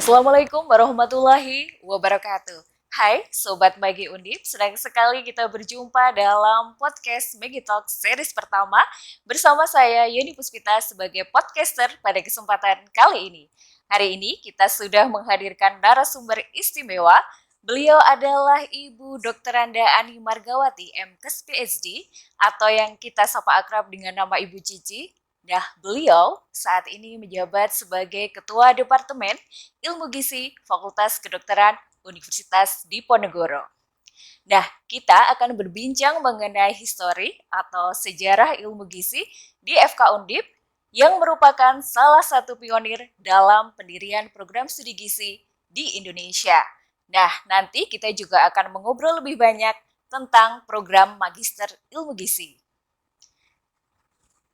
Assalamualaikum warahmatullahi wabarakatuh. Hai Sobat Magi Undip, senang sekali kita berjumpa dalam podcast Magi Talk series pertama bersama saya Yuni Puspita sebagai podcaster pada kesempatan kali ini. Hari ini kita sudah menghadirkan narasumber istimewa. Beliau adalah Ibu Dr. Anda Ani Margawati, MKes PhD, atau yang kita sapa akrab dengan nama Ibu Cici. Nah, beliau saat ini menjabat sebagai Ketua Departemen Ilmu Gizi Fakultas Kedokteran Universitas Diponegoro. Nah, kita akan berbincang mengenai histori atau sejarah ilmu gizi di FK Undip yang merupakan salah satu pionir dalam pendirian program studi gizi di Indonesia. Nah, nanti kita juga akan mengobrol lebih banyak tentang program Magister Ilmu Gizi.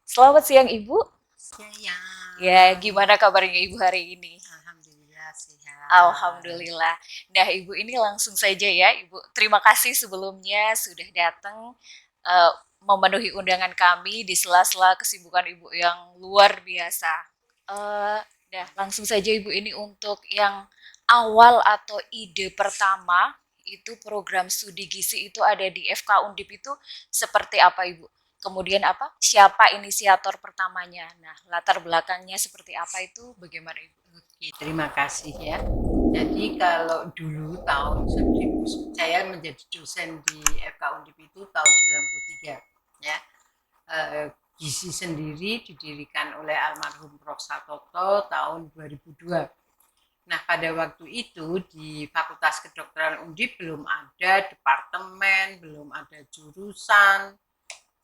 Selamat siang Ibu. Siang. Ya, gimana kabarnya Ibu hari ini? Alhamdulillah sehat. Alhamdulillah. Nah, Ibu ini langsung saja ya, Ibu. Terima kasih sebelumnya sudah datang memenuhi undangan kami di sela-sela kesibukan Ibu yang luar biasa. Nah, langsung saja Ibu ini untuk yang awal atau ide pertama itu program studi gizi itu ada di FK Undip itu seperti apa Ibu? Kemudian apa? Siapa inisiator pertamanya? Nah, latar belakangnya seperti apa itu bagaimana Ibu? Oke, terima kasih ya. Jadi kalau dulu tahun 1000 saya menjadi dosen di FK Undip itu tahun 93 ya. Gizi sendiri didirikan oleh almarhum Prof. Satoto tahun 2002. Nah, pada waktu itu di Fakultas Kedokteran Undip belum ada departemen, belum ada jurusan,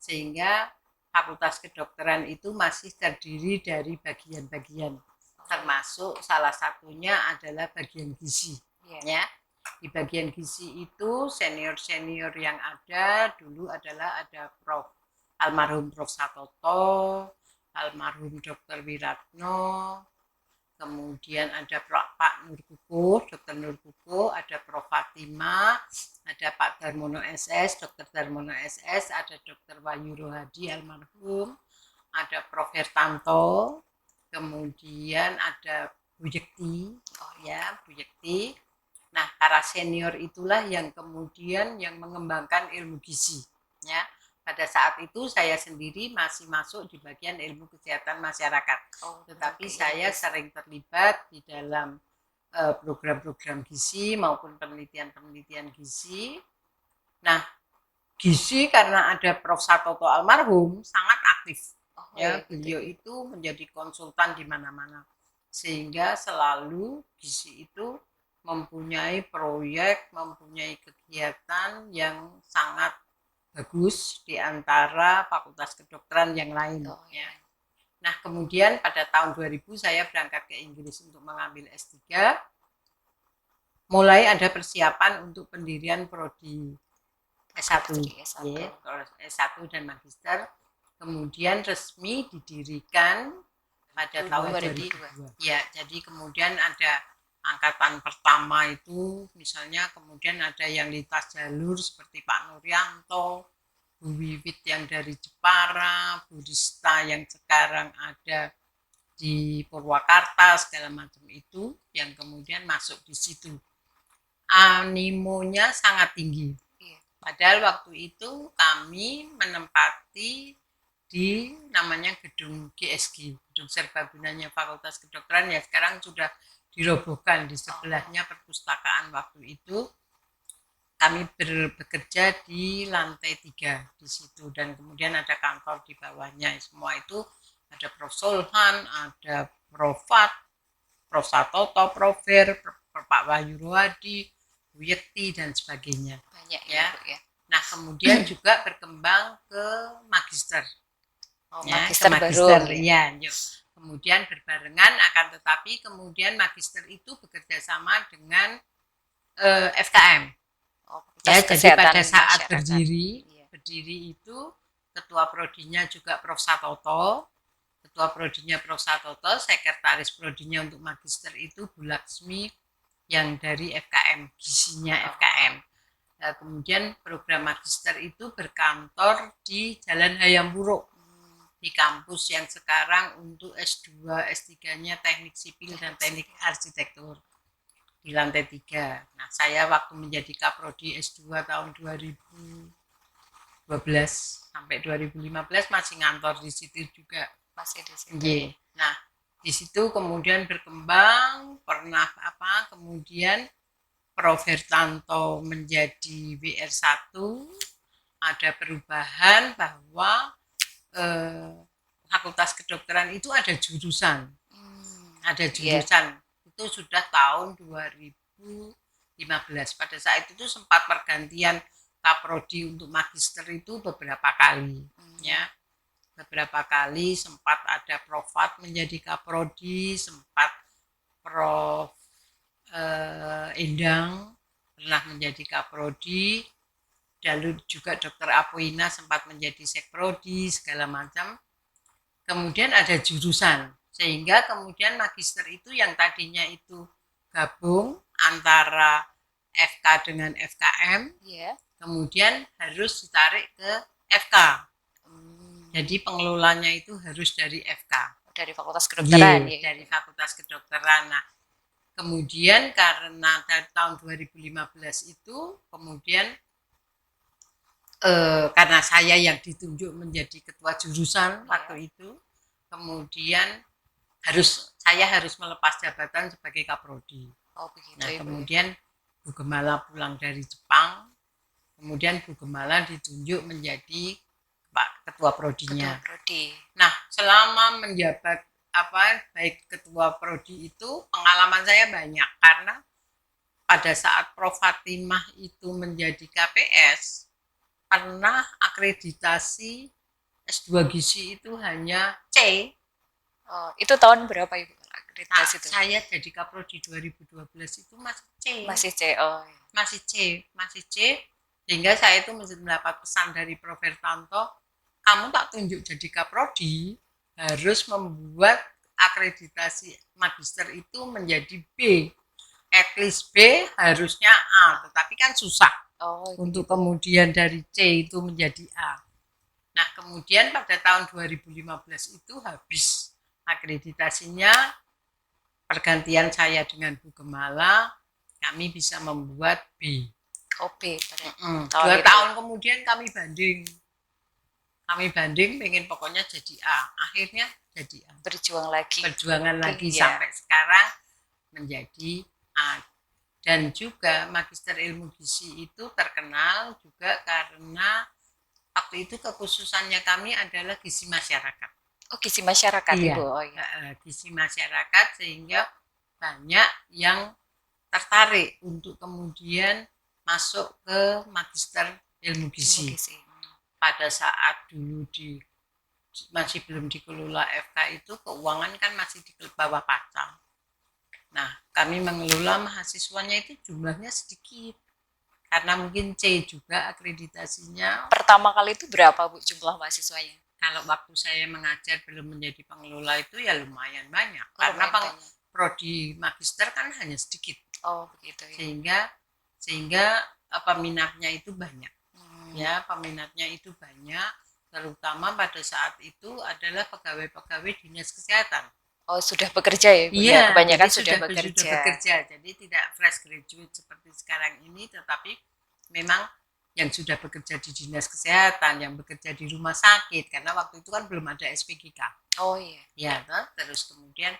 sehingga Fakultas Kedokteran itu masih terdiri dari bagian-bagian, termasuk salah satunya adalah bagian gizi. Ya, di bagian gizi itu senior-senior yang ada dulu adalah ada Prof. Almarhum Prof. Satoto, almarhum Dr. Wiratno, kemudian ada Pak Nur Kukuh, Dr. Nur Kukuh, ada Prof. Fatima, ada Pak Darmono SS, Dr. Darmono SS, ada Dr. Wahyu Rohadi almarhum, ada Prof. Hertanto, kemudian ada Bu Yekti, Bu Yekti. Nah, para senior itulah yang kemudian yang mengembangkan ilmu gizi, ya. Pada saat itu saya sendiri masih masuk di bagian ilmu kesehatan masyarakat, tetapi saya sering terlibat di dalam program-program gizi maupun penelitian-penelitian gizi. Nah, gizi karena ada Prof. Satoto almarhum sangat aktif. Beliau itu menjadi konsultan di mana-mana, sehingga selalu gizi itu mempunyai proyek, mempunyai kegiatan yang sangat bagus di antara fakultas kedokteran yang lain. Nah, kemudian pada tahun 2000 saya berangkat ke Inggris untuk mengambil S3. Mulai ada persiapan untuk pendirian prodi S1, S1 dan magister. Kemudian resmi didirikan pada tahun 2002. Ya, jadi kemudian ada angkatan pertama itu misalnya kemudian ada yang lintas jalur seperti Pak Nuryanto, Bu Wiwit yang dari Jepara, Bu Rista yang sekarang ada di Purwakarta, segala macam itu yang kemudian masuk di situ. Animonya sangat tinggi. Padahal waktu itu kami menempati di namanya gedung GSG, gedung serbaguna Fakultas Kedokteran, ya sekarang sudah dirobohkan. Di sebelahnya perpustakaan. Waktu itu kami bekerja di lantai 3 di situ, dan kemudian ada kantor di bawahnya. Semua itu ada Prof. Solhan, ada Prof. Fat, Prof. Satoto, Prof. Ver, Pak Wahyu Rohadi, Bu Yekti dan sebagainya. Banyak ya. Nah, kemudian juga berkembang ke magister. Magister baru. Ya, yuk. Kemudian berbarengan, akan tetapi kemudian magister itu bekerja sama dengan FKM. Jadi pada saat berdiri itu ketua prodinya juga Prof. Satoto, sekretaris prodinya untuk magister itu Bu Laksmi yang dari FKM, gizinya FKM. Kemudian program magister itu berkantor di Jalan Hayam Wuruk, di kampus yang sekarang untuk S2, S3-nya teknik sipil dan teknik arsitektur. di lantai 3. Nah, saya waktu menjadi Kaprodi S2 tahun 2012 sampai 2015 masih ngantor di situ juga. Masih di situ. Nggih. Nah, di situ kemudian berkembang, kemudian Prof. Hertanto menjadi WR1, ada perubahan bahwa Fakultas Kedokteran itu ada jurusan. Ada jurusan. Itu sudah tahun 2015. Pada saat itu sempat pergantian Kaprodi untuk magister itu beberapa kali. Ya. Beberapa kali sempat ada Profat menjadi Kaprodi, sempat Prof. Endang pernah menjadi Kaprodi, lalu juga Dr. Apoina sempat menjadi Sekprodi, segala macam. Kemudian ada jurusan, sehingga kemudian magister itu yang tadinya itu gabung antara FK dengan FKM, kemudian harus ditarik ke FK. Jadi pengelolanya itu harus dari FK. Dari Fakultas Kedokteran. Dari Fakultas Kedokteran. Nah, kemudian karena dari tahun 2015 itu, kemudian karena saya yang ditunjuk menjadi ketua jurusan waktu itu, kemudian saya harus melepas jabatan sebagai Kaprodi. Nah, kemudian Bu Gemala pulang dari Jepang, kemudian Bu Gemala ditunjuk menjadi ketua prodinya. Nah, selama menjabat baik ketua prodi itu pengalaman saya banyak, karena pada saat Prof. Fatimah itu menjadi KPS, pernah akreditasi S2 Gizi itu hanya C. Itu tahun berapa Ibu akreditasi itu? Saya jadi Kaprodi 2012 itu masih C. Masih C. Masih C. Sehingga saya itu mendapat pesan dari Prof. Hertanto, kamu tak tunjuk jadi Kaprodi, harus membuat akreditasi magister itu menjadi B. At least B, harusnya A, tetapi kan susah. Untuk kemudian dari C itu menjadi A. Nah, kemudian pada tahun 2015 itu habis akreditasinya, pergantian saya dengan Bu Gemala, kami bisa membuat B. B. 2 tahun kemudian kami banding pengen pokoknya jadi A. Akhirnya jadi A. Perjuangan lagi sampai sekarang menjadi A. Dan juga Magister Ilmu Gizi itu terkenal juga karena waktu itu kekhususannya kami adalah gizi masyarakat. Gizi masyarakat, iya. Ibu. Gizi masyarakat, sehingga banyak yang tertarik untuk kemudian masuk ke Magister Ilmu Gizi. Pada saat dulu masih belum dikelola FK itu, keuangan kan masih di bawah pacang. Nah, kami mengelola mahasiswanya itu jumlahnya sedikit, karena mungkin C juga akreditasinya. Pertama kali itu berapa Bu jumlah mahasiswanya? Kalau waktu saya mengajar belum menjadi pengelola itu ya lumayan banyak, karena prodi magister kan hanya sedikit. Begitu ya. Sehingga minatnya itu banyak. Ya, peminatnya itu banyak, terutama pada saat itu adalah pegawai-pegawai dinas kesehatan. Sudah bekerja ya, Bu? Iya, kebanyakan sudah bekerja. Jadi tidak fresh graduate seperti sekarang ini, tetapi memang yang sudah bekerja di dinas kesehatan, yang bekerja di rumah sakit, karena waktu itu kan belum ada SPGK. Ya, terus kemudian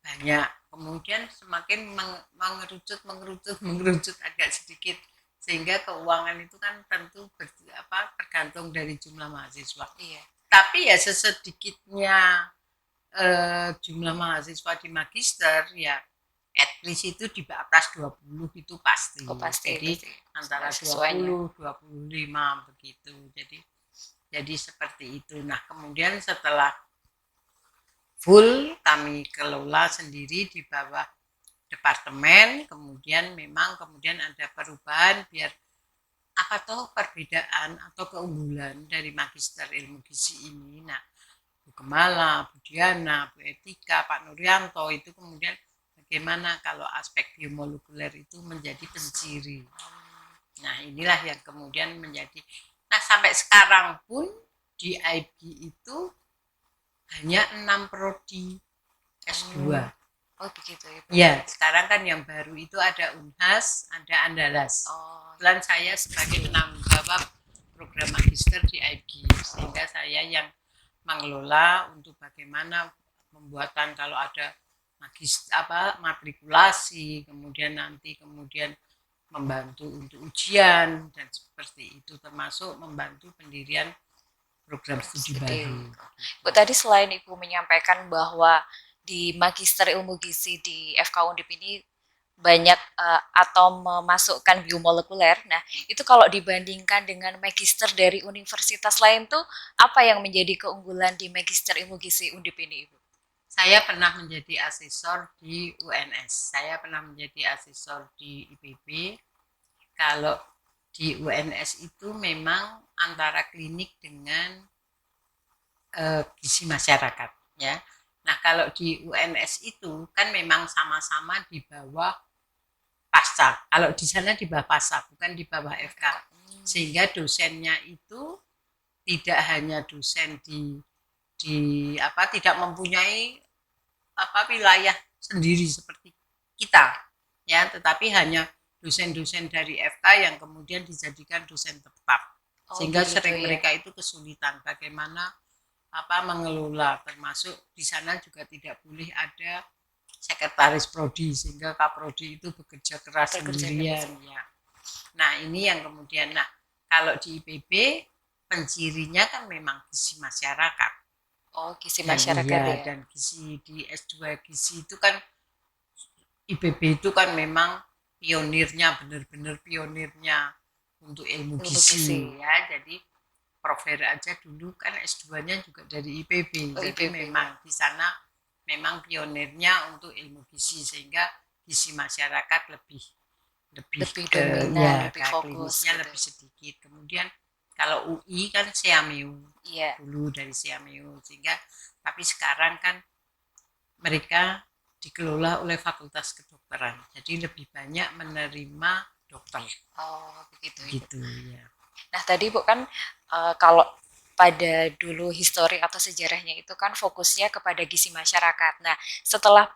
banyak, kemudian semakin mengerucut agak sedikit, sehingga keuangan itu kan tentu tergantung dari jumlah mahasiswa. Tapi ya sesedikitnya jumlah mahasiswa di magister ya at least itu di atas 20 itu pasti. Jadi antara 20, 25 begitu. Jadi seperti itu. Nah, kemudian setelah full kami kelola sendiri di bawah departemen, kemudian ada perubahan biar perbedaan atau keunggulan dari Magister Ilmu Gizi ini. Nah, Bu Gemala, Bu Diana, Bu Etika, Pak Nuryanto itu kemudian bagaimana kalau aspek biomolekuler itu menjadi penciri. Nah, inilah yang kemudian menjadi. Nah, sampai sekarang pun di IB itu hanya 6 prodi S2. Oh begitu Ibu. Ya, sekarang kan yang baru itu ada Unhas, ada Andalas. Oh, Kebetulan saya sebagai penanggung jawab program magister di IB, sehingga saya yang mengelola untuk bagaimana pembuatan kalau ada matrikulasi, kemudian membantu untuk ujian dan seperti itu, termasuk membantu pendirian program studi baru. Bu, tadi selain Ibu menyampaikan bahwa di Magister Ilmu Gizi di FK Undip ini banyak atau memasukkan biomolekuler. Nah, itu kalau dibandingkan dengan magister dari universitas lain tuh apa yang menjadi keunggulan di Magister Ilmu Gizi Undip ini, Ibu? Saya pernah menjadi asesor di UNS. Saya pernah menjadi asesor di IPB. Kalau di UNS itu memang antara klinik dengan gizi masyarakat, ya. Nah, kalau di UNS itu kan memang sama-sama di bawah pasca. Kalau di sana di bawah pasca, bukan di bawah FK. Sehingga dosennya itu tidak hanya dosen tidak mempunyai wilayah sendiri seperti kita, ya, tetapi hanya dosen-dosen dari FK yang kemudian dijadikan dosen tetap. Sehingga sering mereka itu kesulitan bagaimana mengelola, termasuk di sana juga tidak boleh ada sekretaris prodi, sehingga kaprodi itu bekerja keras sendirian, ya. Nah, ini yang kemudian, kalau di IPB pencirinya kan memang gizi masyarakat. Oh, gizi masyarakat ya. Dan gizi di S2 gizi itu kan IPB itu kan memang benar-benar pionirnya untuk ilmu gizi, ya. Jadi Prof. Hera aja dulu kan S2-nya juga dari IPB. Jadi memang di sana memang pionirnya untuk ilmu gizi, sehingga gizi masyarakat lebih dominan, lebih fokus klinisnya gitu. Lebih sedikit. Kemudian kalau UI kan Seameu, dulu dari Seameu, sehingga tapi sekarang kan mereka dikelola oleh Fakultas Kedokteran, jadi lebih banyak menerima dokter. Oh begitu. Gitu ya. Nah tadi Bu kan kalau pada dulu histori atau sejarahnya itu kan fokusnya kepada gizi masyarakat. Nah setelah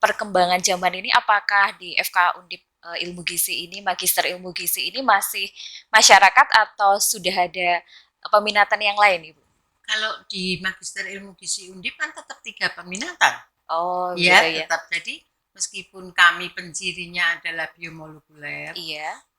perkembangan zaman ini, apakah di FK Undip Ilmu Gizi ini, Magister Ilmu Gizi ini masih masyarakat atau sudah ada peminatan yang lain, Ibu? Kalau di Magister Ilmu Gizi Undip kan tetap 3 peminatan. Oh, ya, gitu ya. Tetap. Jadi meskipun kami pencirinya adalah biomolekuler,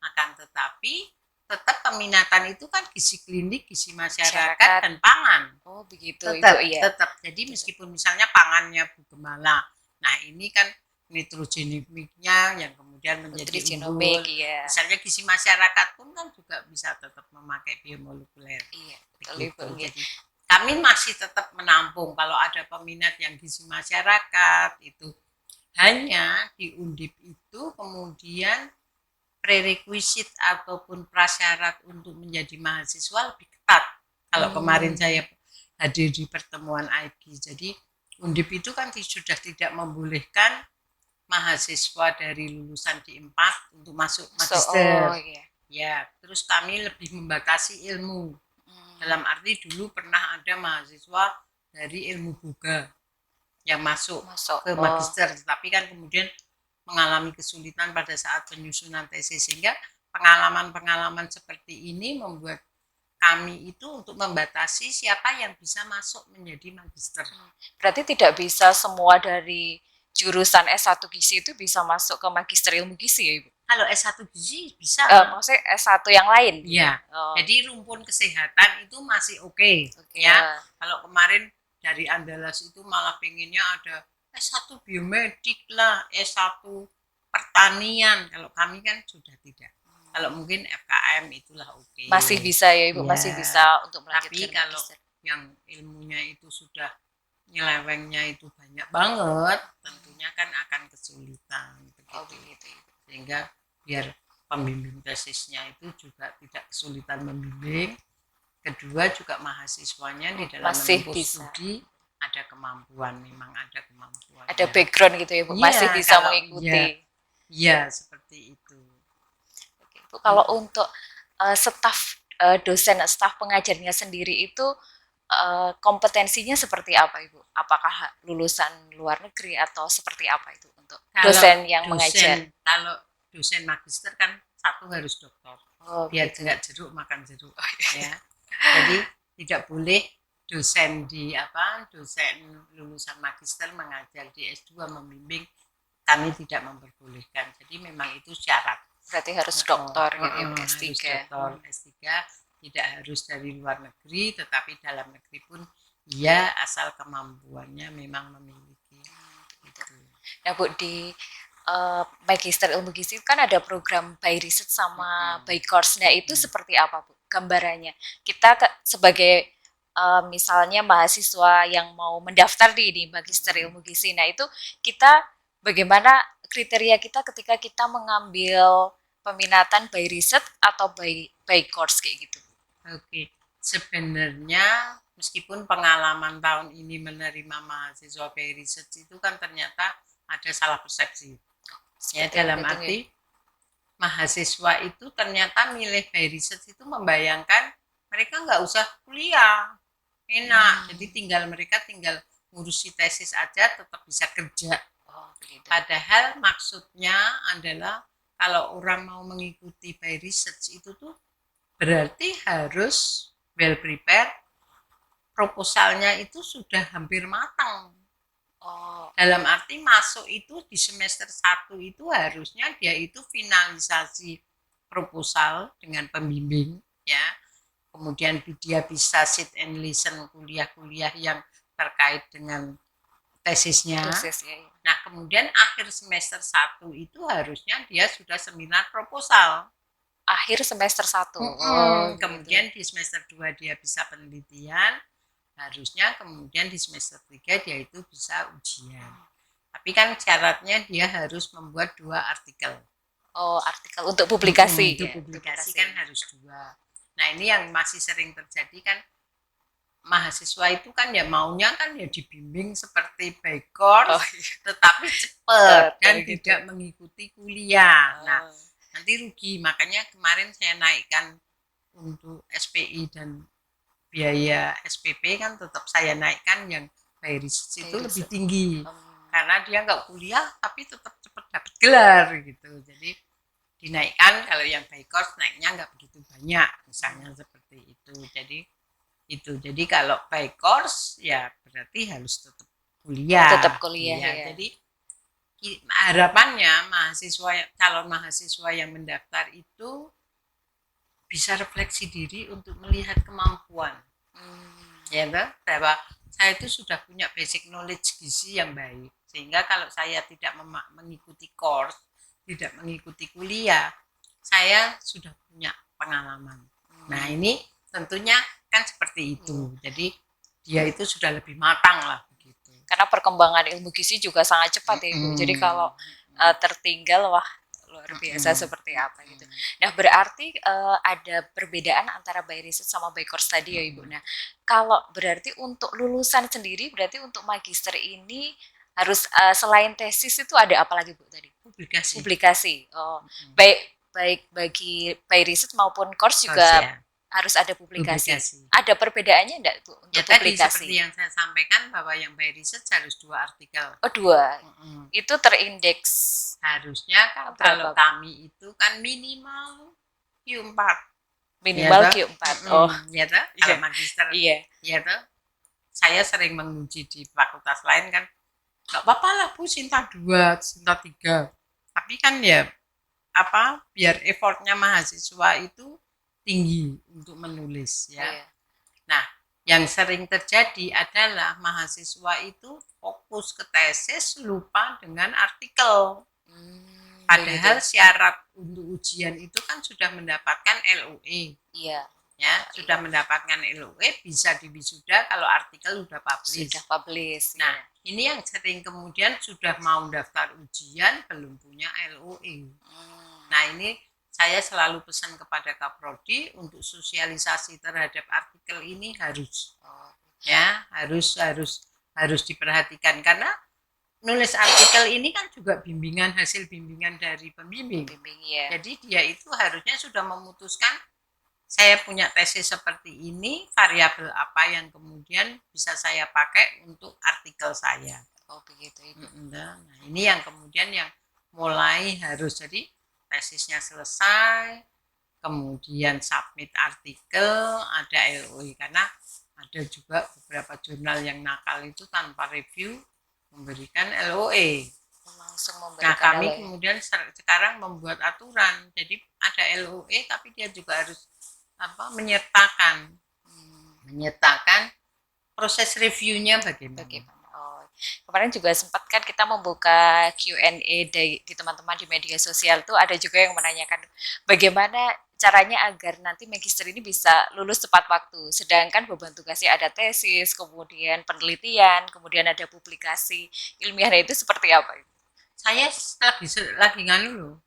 akan tetapi tetap peminatan itu kan gizi klinik, gizi masyarakat dan pangan. Oh, begitu tetap, Ibu, ya. Tetap. Jadi meskipun misalnya pangannya Bu Gemala, nah ini kan nitrogenomiknya yang kemudian menjadi unggul. Ya. Misalnya gizi masyarakat pun kan juga bisa tetap memakai biomolekuler. Iya, betul. Jadi kami masih tetap menampung kalau ada peminat yang gizi masyarakat itu. Hanya di Undip itu kemudian prerequisite ataupun prasyarat untuk menjadi mahasiswa lebih ketat. Kalau kemarin saya hadir di pertemuan IB, jadi Undip itu kan sudah tidak membolehkan mahasiswa dari lulusan di 4 untuk masuk magister. Ya, terus kami lebih membatasi ilmu. Dalam arti dulu pernah ada mahasiswa dari ilmu boga yang masuk ke magister, tapi kan kemudian mengalami kesulitan pada saat penyusunan tesis, sehingga pengalaman-pengalaman seperti ini membuat kami itu untuk membatasi siapa yang bisa masuk menjadi magister. Berarti tidak bisa semua dari jurusan S1 Gizi itu bisa masuk ke magister ilmu gizi ya Ibu? Kalau S1 gizi bisa. Maksudnya S1 yang lain? Iya. Jadi rumpun kesehatan itu masih oke. Ya. Kalau kemarin dari Andalas itu malah pengennya ada S1 biomedik lah, S1 pertanian. Kalau kami kan sudah tidak. Kalau mungkin FKM itulah oke. Masih bisa ya Ibu, masih bisa untuk melanjutkan. Tapi kalau yang ilmunya itu sudah nyelewengnya itu banyak banget, tentunya kan akan kesulitan. Begitu. Sehingga biar pembimbing tesisnya itu juga tidak kesulitan membimbing. Kedua juga mahasiswanya di dalam menempuh studi ada kemampuan, memang ada kemampuan. Ada background gitu ya Bu, masih bisa mengikuti. Iya, seperti itu. Bu, kalau untuk staf dosen, staf pengajarnya sendiri itu kompetensinya seperti apa Ibu? Apakah lulusan luar negeri atau seperti apa itu untuk Kalau dosen yang mengajar? kalau dosen magister kan satu harus doktor, Oh, biar gitu. nggak jeruk makan jeruk, Iya. ya. Jadi tidak boleh dosen lulusan magister mengajar di S2 membimbing, kami tidak memperbolehkan. Jadi memang itu syarat. Berarti harus doktor gitu ya, Harus S3. doktor S3, tidak harus dari luar negeri, tetapi dalam negeri pun iya, asal kemampuannya memang memiliki. Gitu. Nah Bu, di Magister Ilmu Gizi kan ada program by research sama by course. Nah itu seperti apa Bu gambarannya? Kita sebagai misalnya mahasiswa yang mau mendaftar di Magister Ilmu Gizi, nah itu kita bagaimana kriteria kita ketika kita mengambil peminatan by research atau by course kayak gitu? Oke, sebenarnya meskipun pengalaman tahun ini menerima mahasiswa by research itu kan ternyata ada salah persepsi. Ya, dalam arti mahasiswa itu ternyata milih by research itu membayangkan mereka nggak usah kuliah, enak. Jadi mereka tinggal ngurusi tesis aja tetap bisa kerja. Padahal maksudnya adalah kalau orang mau mengikuti by research itu tuh berarti harus well prepared, proposalnya itu sudah hampir matang. Dalam arti masuk itu di semester 1 itu harusnya dia itu finalisasi proposal dengan pembimbing, ya. Kemudian dia bisa sit and listen kuliah-kuliah yang terkait dengan tesisnya. Nah, kemudian akhir semester 1 itu harusnya dia sudah seminar proposal. Akhir semester 1. Kemudian di semester 2 dia bisa penelitian, harusnya kemudian di semester 3 dia itu bisa ujian. Tapi kan syaratnya dia harus membuat 2 artikel. Oh, artikel untuk publikasi. Untuk publikasi kan harus 2. Nah, ini yang masih sering terjadi kan, mahasiswa itu kan ya maunya kan ya dibimbing seperti by course, tetapi cepat dan tidak mengikuti kuliah. Nah, nanti rugi. Makanya kemarin saya naikkan untuk SPI dan biaya SPP kan tetap saya naikkan yang by research itu lebih tinggi. Karena dia nggak kuliah tapi tetap cepat dapat gelar gitu. Jadi dinaikkan, kalau yang by course naiknya nggak begitu banyak, misalnya seperti itu. Jadi kalau by course ya berarti harus tetap kuliah. Ya. Jadi harapannya calon mahasiswa yang mendaftar itu bisa refleksi diri untuk melihat kemampuan. Ya, bahwa saya itu sudah punya basic knowledge gizi yang baik, sehingga kalau saya tidak mengikuti course, tidak mengikuti kuliah, saya sudah punya pengalaman. Nah, ini tentunya kan seperti itu. Jadi dia itu sudah lebih matang lah begitu. Karena perkembangan ilmu gizi juga sangat cepat ya Ibu. Jadi kalau tertinggal, wah luar biasa seperti apa gitu. Nah, berarti ada perbedaan antara by research sama by course tadi ya Ibu. Nah, kalau berarti untuk lulusan sendiri, berarti untuk magister ini harus selain tesis itu ada apa lagi Bu tadi? Publikasi. Oh, baik bagi by research maupun course juga harus ada publikasi. Ada perbedaannya enggak Bu untuk publikasi? Seperti yang saya sampaikan bahwa yang by research harus 2 artikel. Oh, 2. Itu terindeks harusnya kan kalau kami itu kan minimal Q4. Minimal Q4. Oh, ya toh? Kalau magister. Iya. Ya toh? Saya sering menguji di fakultas lain kan, enggak apa-apa lah Bu, Sinta 2, Sinta 3. Tapi kan ya biar effortnya mahasiswa itu tinggi untuk menulis ya. Nah, yang sering terjadi adalah mahasiswa itu fokus ke tesis, lupa dengan artikel. Padahal syarat untuk ujian itu kan sudah mendapatkan LOE. Iya. Ya, sudah mendapatkan LOE, bisa diwisuda kalau artikel sudah publish. Nah, ini yang sering kemudian sudah mau daftar ujian belum punya LOE. Nah, ini saya selalu pesan kepada Kaprodi untuk sosialisasi terhadap artikel ini harus diperhatikan, karena nulis artikel ini kan juga hasil bimbingan dari pembimbing. Jadi dia itu harusnya sudah memutuskan saya punya tesis seperti ini, variabel apa yang kemudian bisa saya pakai untuk artikel saya. Oh begitu Ibu. Nah, ini yang kemudian yang mulai harus, jadi tesisnya selesai, kemudian submit artikel, ada LOE, karena ada juga beberapa jurnal yang nakal itu tanpa review memberikan LOE. Langsung Nah, memberikan kami LOE. kemudian sekarang membuat aturan, jadi ada LOE tapi dia juga harus menyertakan proses reviewnya bagaimana. Oh, kemarin juga sempat kan kita membuka Q&A di teman-teman di media sosial tuh, ada juga yang menanyakan bagaimana caranya agar nanti magister ini bisa lulus tepat waktu. Sedangkan beban tugasnya ada tesis, kemudian penelitian, kemudian ada publikasi ilmiah. Itu seperti apa? Saya lagi nganu loh,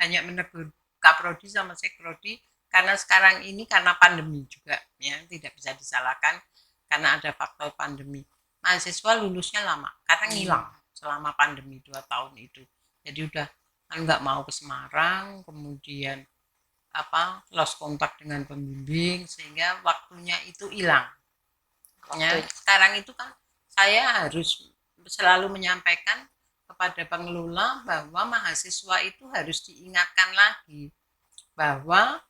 banyak menegur Kaprodi sama Sekrodi, karena sekarang ini karena pandemi juga ya, tidak bisa disalahkan karena ada faktor pandemi. Mahasiswa lulusnya lama karena ngilang selama pandemi 2 tahun itu. Jadi udah nggak mau ke Semarang, kemudian lost kontak dengan pembimbing sehingga waktunya itu hilang. Ya, sekarang itu kan saya harus selalu menyampaikan kepada pengelola bahwa mahasiswa itu harus diingatkan lagi bahwa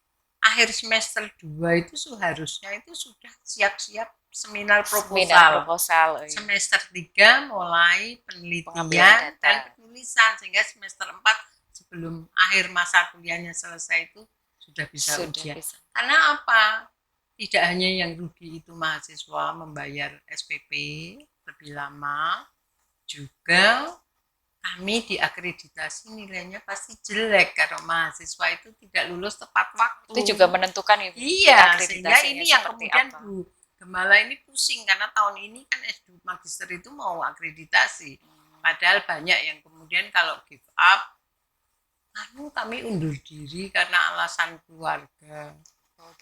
akhir semester 2 itu seharusnya itu sudah siap-siap seminar proposal. Semester 3 mulai penelitian dan penulisan, sehingga semester 4 sebelum akhir masa kuliahnya selesai itu sudah bisa ujian. Karena apa? Tidak hanya yang rugi itu mahasiswa membayar SPP lebih lama, juga kami diakreditasi nilainya pasti jelek kalau mahasiswa itu tidak lulus tepat waktu. Itu juga menentukan Ibu. Iya, sehingga ini yang kemudian Bu Gemala ini pusing karena tahun ini kan S2 Magister itu mau akreditasi. Padahal banyak yang kemudian kalau give up, kami undur diri karena alasan keluarga.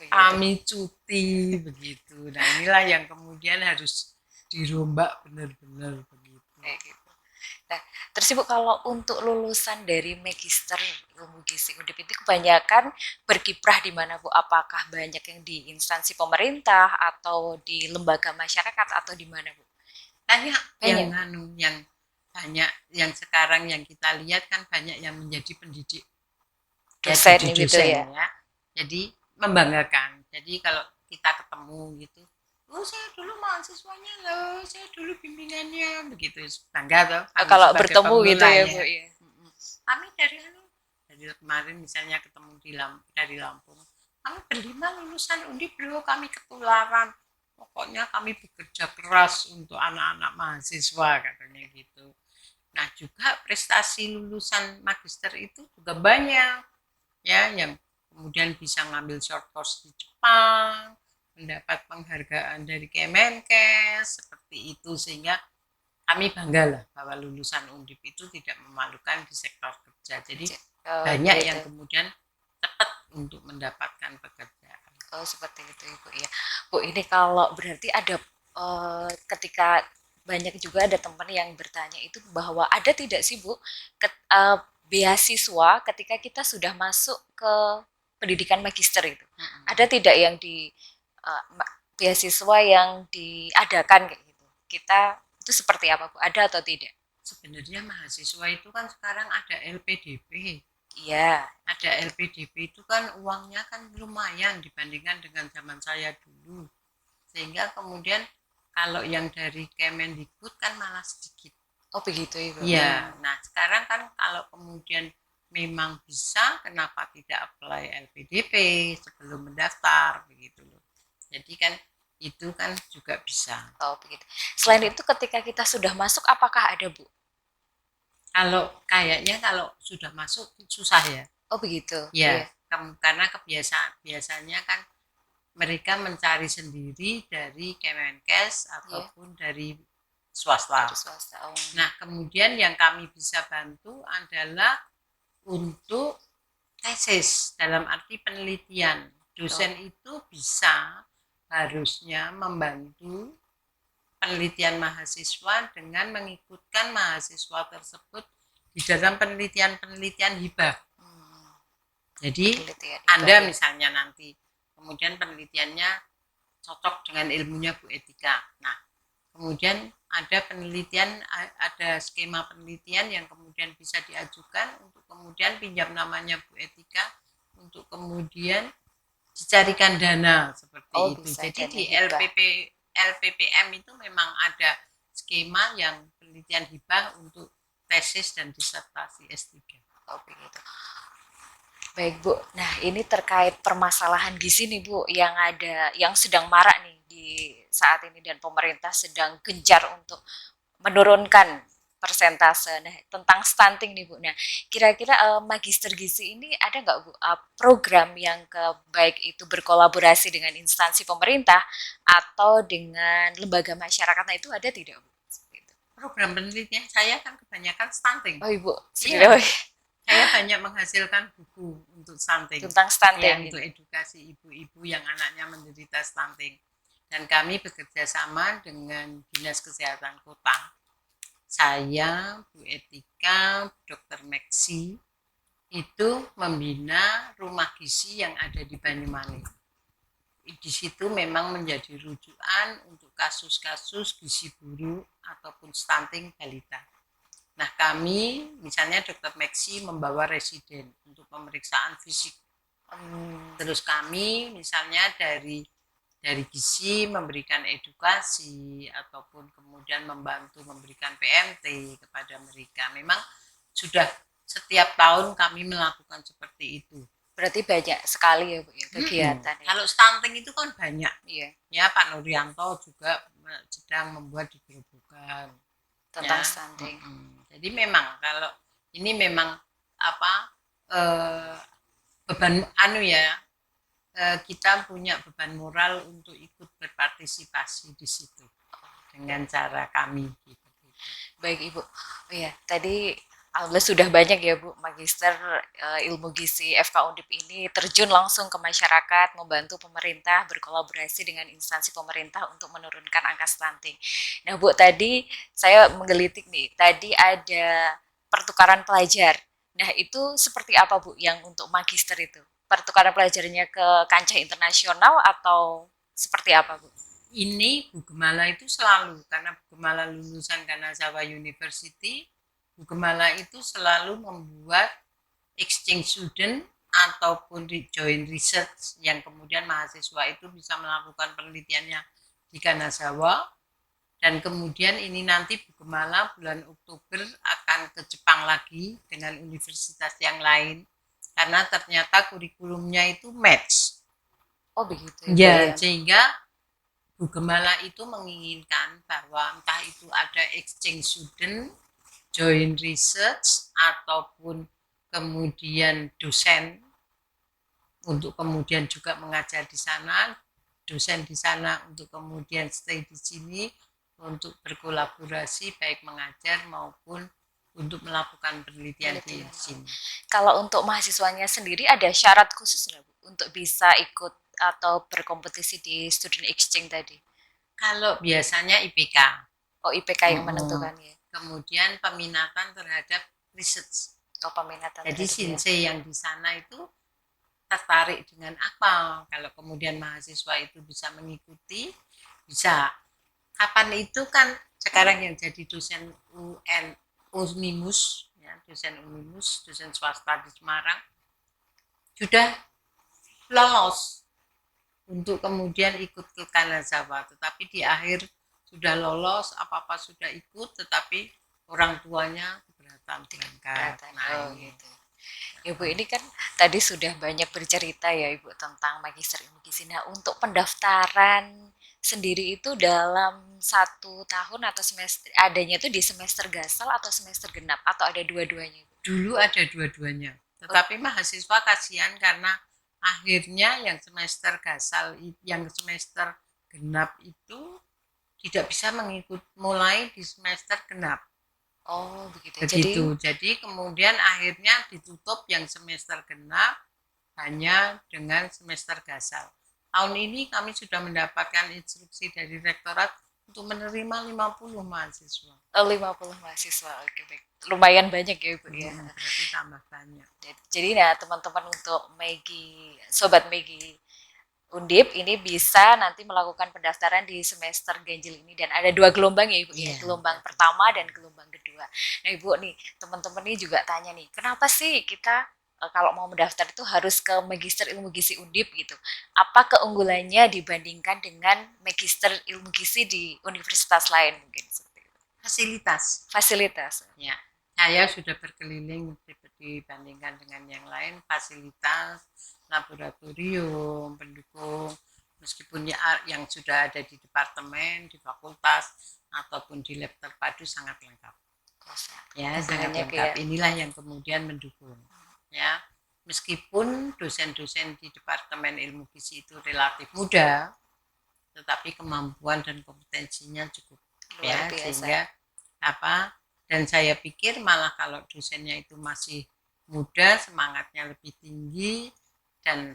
Kami cuti begitu. Nah, inilah yang kemudian harus dirombak benar-benar begitu. Nah, terus Ibu kalau untuk lulusan dari Magister Ilmu Gizi Undip itu kebanyakan berkiprah di mana Bu? Apakah banyak yang di instansi pemerintah atau di lembaga masyarakat atau di mana Bu? Banyak. Yang banyak yang sekarang yang kita lihat kan banyak yang menjadi pendidik dosen gitu ya. Jadi membanggakan. Jadi kalau kita ketemu gitu, oh saya dulu mahasiswanya loh, saya dulu bimbingannya, begitu, bangga toh. Kalau bertemu gitu ya Bu ya. Kami dari kemarin misalnya ketemu dari Lampung, kami berlima lulusan Undip loh, kami ketularan. Pokoknya kami bekerja keras untuk anak-anak mahasiswa katanya gitu. Nah juga prestasi lulusan magister itu juga banyak ya, yang kemudian bisa ngambil short course di Jepang, mendapat penghargaan dari Kemenkes seperti itu, sehingga kami bangga lah bahwa lulusan Undip itu tidak memalukan di sektor kerja. Jadi banyak yang kemudian cepat untuk mendapatkan pekerjaan. Oh seperti itu Ibu ya. Bu ini kalau berarti ada ketika banyak juga ada teman yang bertanya itu bahwa ada tidak sih Bu beasiswa ketika kita sudah masuk ke pendidikan magister itu? Ada tidak yang di beasiswa yang diadakan kayak gitu? Kita itu seperti apa Bu? Ada atau tidak? Sebenarnya mahasiswa itu kan sekarang ada LPDP. Iya. Ada LPDP itu kan uangnya kan lumayan dibandingkan dengan zaman saya dulu. Sehingga kemudian kalau yang dari Kemendikbud kan malah sedikit. Oh begitu Ibu. Iya. Nah sekarang kan kalau kemudian memang bisa, kenapa tidak apply LPDP sebelum mendaftar begitu loh. Jadi kan itu kan juga bisa. Oh begitu. Selain itu ketika kita sudah masuk apakah ada Bu? Kalau kayaknya kalau sudah masuk susah ya. Oh begitu. Ya, karena biasanya kan mereka mencari sendiri dari Kemenkes ataupun dari swasta. Nah, kemudian yang kami bisa bantu adalah untuk tesis dalam arti penelitian. Dosen itu bisa harusnya membantu penelitian mahasiswa dengan mengikutkan mahasiswa tersebut di dalam penelitian hibah. Jadi Penelitian itu Anda ada. misalnya nanti kemudian penelitiannya cocok dengan ilmunya Bu Etika. Nah, kemudian ada penelitian, ada skema penelitian yang kemudian bisa diajukan untuk kemudian pinjam namanya Bu Etika untuk kemudian dicarikan dana Oh, seperti itu. bisa Jadi dana di hibah. LPPM itu memang ada skema yang penelitian hibah untuk tesis dan disertasi S3. Oh, begitu. Baik Bu, nah ini terkait permasalahan gizi nih Bu, yang ada, yang sedang marak nih di saat ini dan pemerintah sedang gencar untuk menurunkan persentase. Nah, tentang stunting nih Bu. Nah, kira-kira Magister Gizi ini ada nggak Bu program yang baik itu berkolaborasi dengan instansi pemerintah atau dengan lembaga masyarakat? Nah, itu ada tidak Bu? Program penelitian saya kan kebanyakan stunting. Oh Ibu, Iya, sudah saya banyak menghasilkan buku untuk stunting. tentang Ya, stunting untuk ini. edukasi ibu-ibu yang anaknya menderita stunting. Dan kami bekerja sama dengan Dinas Kesehatan Kota. Saya, Bu Etika, Dr. Meksi, itu membina rumah gizi yang ada di Banyumanik. Di situ memang menjadi rujukan untuk kasus-kasus gizi buruk ataupun stunting balita. Nah, kami misalnya Dr. Meksi membawa residen untuk pemeriksaan fisik. Terus kami misalnya dari gizi memberikan edukasi ataupun kemudian membantu memberikan PMT kepada mereka. Memang sudah setiap tahun kami melakukan seperti itu. Berarti banyak sekali ya Bu ya kegiatan ya. Kalau stunting itu kan banyak. Iya, Ya, Pak Nuryanto juga sedang membuat di Gerobokan. tentang Ya. stunting. Jadi memang kalau ini memang apa beban kita punya beban moral untuk ikut berpartisipasi di situ dengan cara kami gitu. Baik Ibu. Oh ya, tadi Alhamdulillah sudah banyak ya Bu Magister Ilmu Gizi FK Undip ini terjun langsung ke masyarakat, membantu pemerintah, berkolaborasi dengan instansi pemerintah untuk menurunkan angka stunting. Nah Bu, tadi saya menggelitik nih, tadi ada pertukaran pelajar. Nah itu seperti apa Bu yang untuk Magister itu? Pertukaran pelajarnya ke kancah internasional atau seperti apa Bu? Ini Bu Gemala itu selalu, karena Bu Gemala lulusan Kanazawa University, Bu Gemala itu selalu membuat exchange student ataupun joint research yang kemudian mahasiswa itu bisa melakukan penelitiannya di Kanazawa, dan kemudian ini nanti Bu Gemala bulan Oktober akan ke Jepang lagi dengan universitas yang lain karena ternyata kurikulumnya itu match. Oh begitu Ya, ya. sehingga Bu Gemala itu menginginkan bahwa entah itu ada exchange student, joint research, ataupun kemudian dosen untuk kemudian juga mengajar di sana, dosen di sana untuk kemudian stay di sini untuk berkolaborasi baik mengajar maupun untuk melakukan penelitian di sini. Kalau untuk mahasiswanya sendiri ada syarat khusus nggak Bu untuk bisa ikut atau berkompetisi di student exchange tadi? Kalau biasanya IPK. Oh IPK yang menentukan ya. Kemudian peminatan terhadap research. Oh peminatan. Jadi Shinsei yang di sana itu tertarik dengan apa? Kalau kemudian mahasiswa itu bisa mengikuti, bisa. Kapan itu kan sekarang yang jadi dosen Unimus, ya, dosen Unimus, dosen swasta di Semarang, sudah lolos untuk kemudian ikut ke Kanazawa, tetapi di akhir sudah lolos, apa-apa sudah ikut, tetapi orang tuanya keberatan berangkat. Nah, gitu. Ibu ini kan tadi sudah banyak bercerita ya Ibu tentang Magister Ilmu Gizi. Nah untuk pendaftaran sendiri itu dalam 1 tahun atau semester adanya itu di semester gasal atau semester genap atau ada dua-duanya? Dulu ada dua-duanya, tetapi mahasiswa kasihan karena akhirnya yang semester gasal, yang semester genap itu tidak bisa mengikut mulai di semester genap. Oh begitu. Jadi kemudian akhirnya ditutup yang semester genap hanya dengan semester gasal. Tahun ini kami sudah mendapatkan instruksi dari rektorat untuk menerima 50 mahasiswa. 50 mahasiswa, oke baik. Lumayan banyak ya Ibu ya. Berarti tambah banyak. Jadi nah teman-teman untuk Sobat Megi Undip ini bisa nanti melakukan pendaftaran di semester ganjil ini dan ada 2 gelombang ya Ibu ya, gelombang pertama dan gelombang kedua. Nah Ibu nih, teman-teman ini juga tanya nih, kenapa sih kita kalau mau mendaftar itu harus ke Magister Ilmu Gizi Undip gitu? Apa keunggulannya dibandingkan dengan Magister Ilmu Gizi di universitas lain mungkin seperti itu? Fasilitas. Ya, saya sudah berkeliling dibandingkan dengan yang lain, fasilitas, laboratorium, pendukung, meskipun yang sudah ada di departemen, di fakultas, ataupun di lab terpadu sangat lengkap. Ya, sangat lengkap. Inilah yang kemudian mendukung. Ya, meskipun dosen-dosen di Departemen Ilmu Gizi itu relatif muda, tetapi kemampuan dan kompetensinya cukup luar biasa. Sehingga dan saya pikir malah kalau dosennya itu masih muda, semangatnya lebih tinggi dan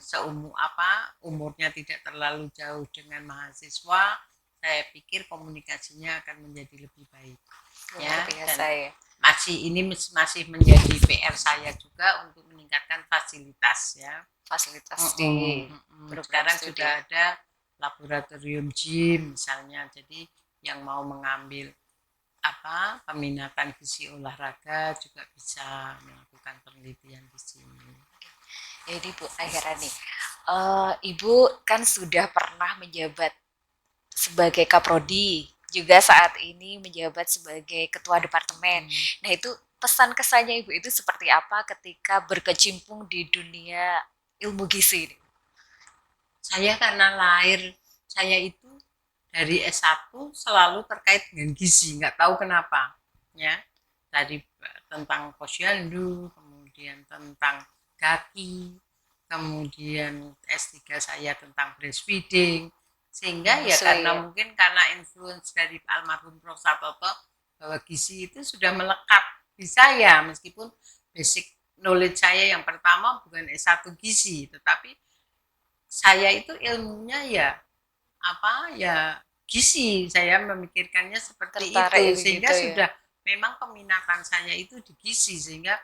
umurnya tidak terlalu jauh dengan mahasiswa, saya pikir komunikasinya akan menjadi lebih baik. Masih menjadi PR saya juga untuk meningkatkan fasilitas ya. Fasilitas sekarang sudah ada laboratorium gym misalnya, jadi yang mau mengambil peminatan gizi olahraga juga bisa melakukan penelitian di sini. Jadi Bu, akhirnya nih, Ibu kan sudah pernah menjabat sebagai Kaprodi, juga saat ini menjabat sebagai Ketua Departemen. Nah itu pesan kesannya Ibu itu seperti apa ketika berkecimpung di dunia ilmu gizi ini? Saya karena lahir saya itu dari S1 selalu terkait dengan gizi, nggak tahu kenapa ya, tadi tentang posyandu, kemudian tentang GAKI, kemudian S3 saya tentang breastfeeding, sehingga karena influence dari almarhum Prof. Satoto bahwa gizi itu sudah melekat di saya, meskipun basic knowledge saya yang pertama bukan S1 gizi, tetapi saya itu ilmunya gizi, saya memikirkannya seperti itu, sehingga sudah memang peminatan saya itu di gizi, sehingga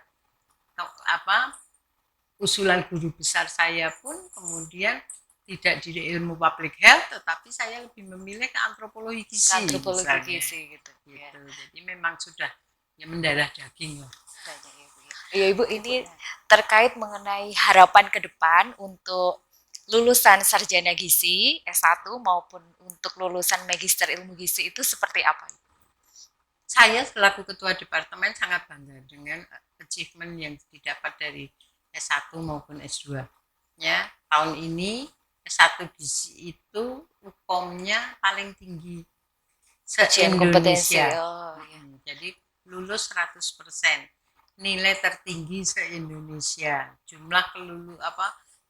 usulan guru besar saya pun kemudian tidak di ilmu public health, tetapi saya lebih memilih ke antropologi gizi. Gitu. Jadi memang sudah mendarah daging lah. Ya Ibu, ini terkait mengenai harapan ke depan untuk lulusan sarjana gizi S1 maupun untuk lulusan magister ilmu gizi itu seperti apa? Saya selaku ketua departemen sangat bangga dengan achievement yang didapat dari S1 maupun S2. Ya, tahun ini S1 gizi itu UKOM-nya paling tinggi se-Indonesia. Jadi lulus 100%. Nilai tertinggi se-Indonesia.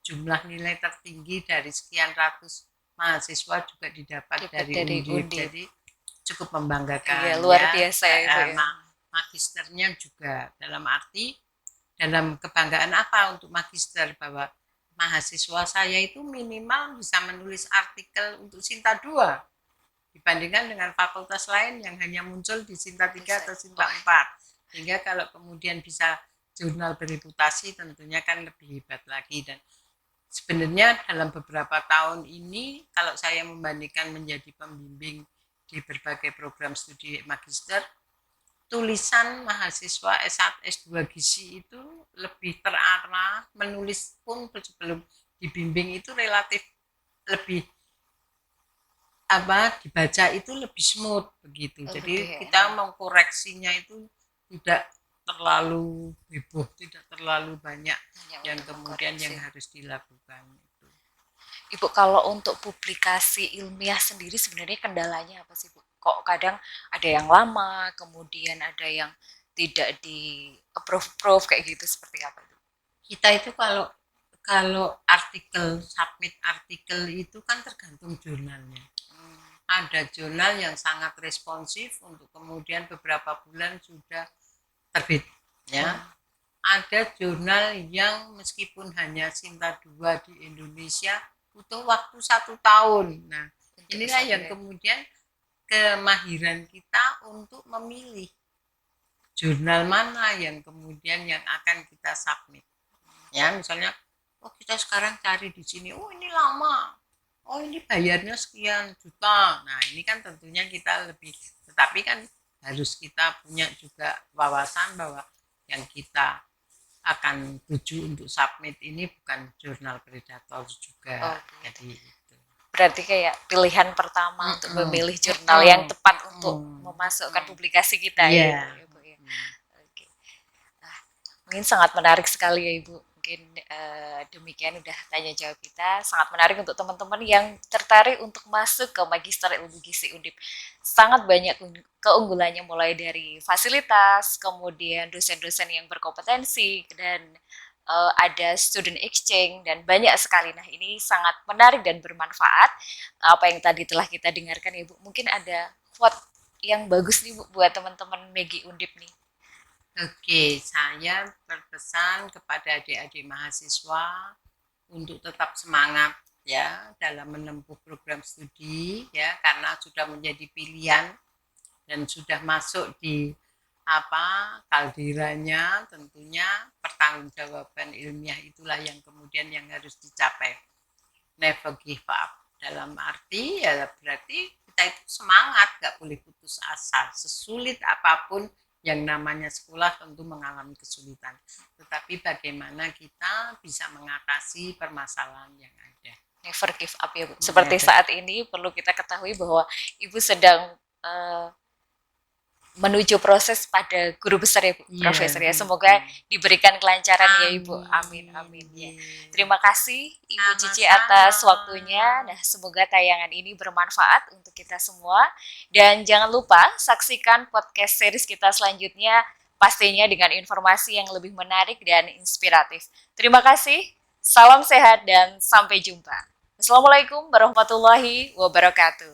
Jumlah nilai tertinggi dari sekian ratus mahasiswa juga didapat dari Undip. Jadi cukup membanggakan. Luar biasa Magisternya juga dalam kebanggaan untuk magister, bahwa mahasiswa saya itu minimal bisa menulis artikel untuk Sinta 2 dibandingkan dengan fakultas lain yang hanya muncul di Sinta 3 atau Sinta 4. Sehingga kalau kemudian bisa jurnal bereputasi tentunya kan lebih hebat lagi. Dan sebenarnya dalam beberapa tahun ini kalau saya membandingkan menjadi pembimbing di berbagai program studi magister, tulisan mahasiswa S1, S2 gizi itu lebih terarah, menulis pun sebelum dibimbing itu relatif lebih dibaca itu lebih smooth begitu. Jadi kita mengkoreksinya itu tidak terlalu heboh, tidak terlalu banyak yang kemudian yang harus dilakukan itu. Ibu, kalau untuk publikasi ilmiah sendiri sebenarnya kendalanya apa sih Bu? Kok kadang ada yang lama, kemudian ada yang tidak di approve kayak gitu, seperti apa itu? Kita itu kalau submit artikel itu kan tergantung jurnalnya. Ada jurnal yang sangat responsif untuk kemudian beberapa bulan sudah terbit, ya. Ada jurnal yang meskipun hanya Sinta 2 di Indonesia butuh waktu 1 tahun. Nah, inilah yang kemudian kemahiran kita untuk memilih jurnal mana yang kemudian yang akan kita submit. Ya, misalnya, oh kita sekarang cari di sini, oh ini lama, oh ini bayarnya sekian juta. Nah ini kan tentunya kita lebih, tetapi kan harus kita punya juga wawasan bahwa yang kita akan tuju untuk submit ini bukan jurnal predator juga. Jadi itu. Berarti kayak pilihan pertama untuk memilih jurnal yang tepat untuk memasukkan publikasi kita ya Ibu ya. Oke. Nah, mungkin sangat menarik sekali ya Ibu. Mungkin demikian udah tanya jawab kita, sangat menarik untuk teman-teman yang tertarik untuk masuk ke Magister Ilmu Gizi Undip. Sangat banyak keunggulannya, mulai dari fasilitas, kemudian dosen-dosen yang berkompetensi, dan ada student exchange, dan banyak sekali. Nah ini sangat menarik dan bermanfaat apa yang tadi telah kita dengarkan ya Bu. Mungkin ada quote yang bagus nih Bu buat teman-teman Megi Undip nih. Oke, saya berpesan kepada adik-adik mahasiswa untuk tetap semangat ya dalam menempuh program studi ya, karena sudah menjadi pilihan dan sudah masuk di kaldiranya, tentunya pertanggungjawaban ilmiah itulah yang kemudian yang harus dicapai. Never give up, dalam arti ya berarti kita itu semangat, gak boleh putus asa. Sesulit apapun yang namanya sekolah tentu mengalami kesulitan, tetapi bagaimana kita bisa mengatasi permasalahan yang ada. Never give up ya Bu. Seperti saat ini perlu kita ketahui bahwa Ibu sedang menuju proses pada guru besar ya Bu, Profesor ya. Semoga diberikan kelancaran ya Ibu. Amin, amin ya. Terima kasih Ibu Cici atas waktunya. Nah, semoga tayangan ini bermanfaat untuk kita semua. Dan jangan lupa saksikan podcast series kita selanjutnya, pastinya dengan informasi yang lebih menarik dan inspiratif. Terima kasih, salam sehat dan sampai jumpa. Assalamualaikum warahmatullahi wabarakatuh.